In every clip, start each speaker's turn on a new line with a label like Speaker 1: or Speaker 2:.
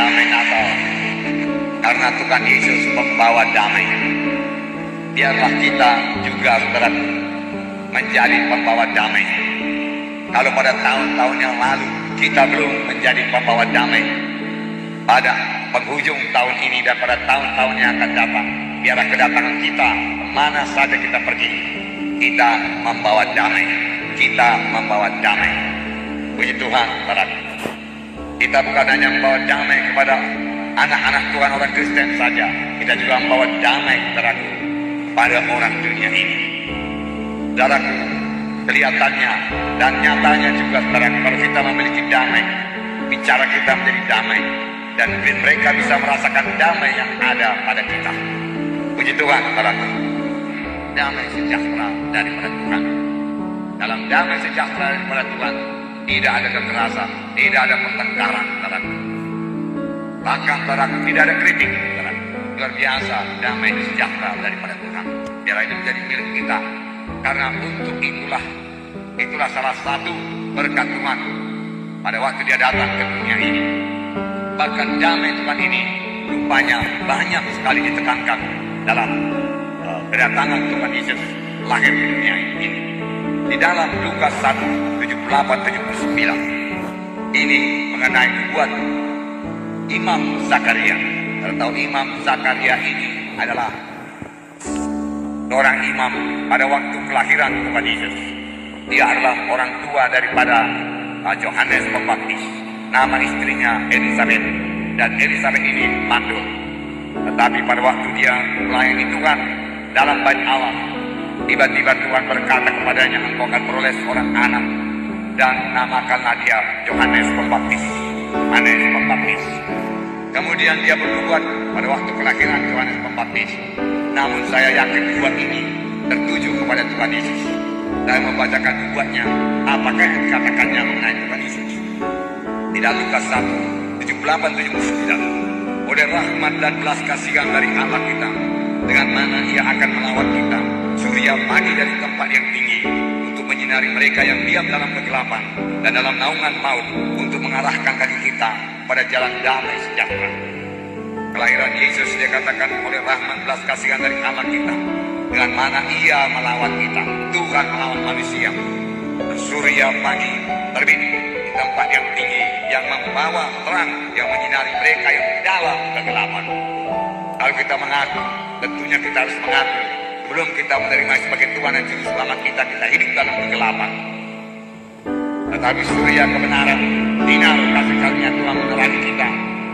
Speaker 1: damai Natal. Karena Tuhan Yesus membawa damai. Biarlah kita juga saudara menjadi pembawa damai. Kalau pada tahun-tahun yang lalu kita belum menjadi pembawa damai, pada penghujung tahun ini dan pada tahun-tahun yang akan datang, biarlah kedatangan kita kemana saja kita pergi, kita membawa damai. Kita membawa damai. Puji Tuhan, saudara. Kita bukan hanya membawa damai kepada anak-anak Tuhan orang Kristen saja, kita juga membawa damai, saudaraku, pada orang dunia ini. Saudaraku, kelihatannya dan nyatanya juga, saudaraku, kalau kita memiliki damai, bicara kita menjadi damai, dan mereka bisa merasakan damai yang ada pada kita. Puji Tuhan, saudaraku. Damai sejahtera daripada Tuhan. Dalam damai sejahtera daripada Tuhan, tidak ada kekerasan, tidak ada pertengkaran, saudaraku. Bahkan, saudaraku, tidak ada kritik, saudaraku. Luar biasa damai sejahtera daripada Tuhan. Biar ini menjadi milik kita. Karena untuk itulah salah satu berkat Tuhan pada waktu dia datang ke dunia ini. Bahkan damai Tuhan ini rupanya banyak sekali ditekankan dalam kedatangan Tuhan Yesus lahir di dunia ini. Di dalam Lukas 1, 78-79 ini mengenai nubuat Imam Zakaria. Kita tahu Imam Zakaria ini adalah seorang imam pada waktu kelahiran Tuhan Yesus. Dia adalah orang tua daripada Yohanes Pembaptis. Nama istrinya Elisabeth, dan Elisabeth ini mandul. Tetapi pada waktu dia melayani Tuhan dalam bait Allah, tiba-tiba Tuhan berkata kepadanya, engkau akan beroleh seorang anak, dan namakanlah dia Yohanes Pembaptis. Yohanes Pembaptis. Kemudian dia bernubuat pada waktu kelahiran Yohanes Pembaptis. Namun saya yakin nubuat ini tertuju kepada Tuhan Yesus. Saya membacakan nubuatnya, apakah yang dikatakannya mengenai Tuhan Yesus. Di dalam Lukas 1, 78-79. Oleh rahmat dan belas kasihan dari Allah kita, dengan mana ia akan melawat kita, surya pagi dari tempat yang tinggi, untuk menyinari mereka yang diam dalam kegelapan dan dalam naungan maut, untuk mengarahkan kaki kita pada jalan damai sejahtera. Kelahiran Yesus dikatakan oleh rahmat belas kasihan dari Allah kita, dengan mana ia melawat kita. Tuhan melawat manusia. Surya pagi terbit di tempat yang tinggi, yang membawa terang, yang menyinari mereka yang dalam kegelapan. Kalau kita mengaku, tentunya kita harus mengaku, belum kita menerima sebagai Tuhan dan Juru Selamat kita, kita hidup dalam kegelapan. Tetapi surya kebenaran, sinar kasih karunia Tuhan menerangi kita,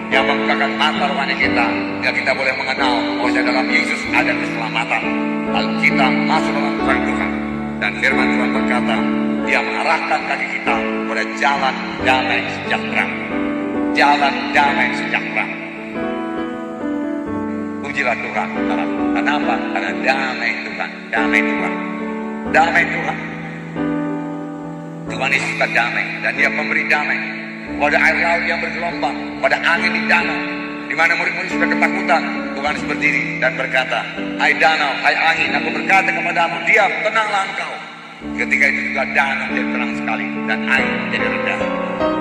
Speaker 1: yang membukakan mata rohani kita, yang kita boleh mengenal bahwa dalam Yesus ada keselamatan. Lalu kita masuk dalam terang Tuhan, dan firman Tuhan berkata, dia mengarahkan kaki kita pada jalan damai sejahtera. Jalan damai sejahtera. Pujilah Tuhan. Kenapa? Karena damai Tuhan. Damai Tuhan. Damai Tuhan. Tuhan Yesus suka damai, dan dia pemberi damai. Pada air laut yang bergelombang, pada angin di danau, di mana murid-murid sudah ketakutan, Tuhan Yesus berdiri dan berkata, hai danau, hai angin, aku berkata kepadamu, diam, tenanglah engkau. Ketika itu juga danau jadi tenang sekali, dan air jadi rendah.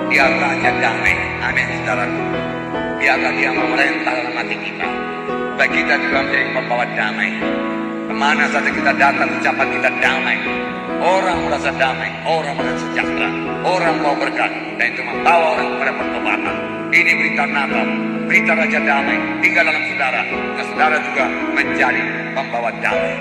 Speaker 1: Dia Raja damai. Amin, saudaraku. Biarlah dia memerintah dalam hati kita, supaya kita juga menjadi pembawa damai. Kemana saja kita datang, ucapan kita damai. Orang merasa damai, orang merasa sejahtera, orang mau berkat, dan itu membawa orang kepada pertobatan. Ini berita Natal, berita Raja damai tinggal dalam saudara, dan saudara juga menjadi pembawa damai.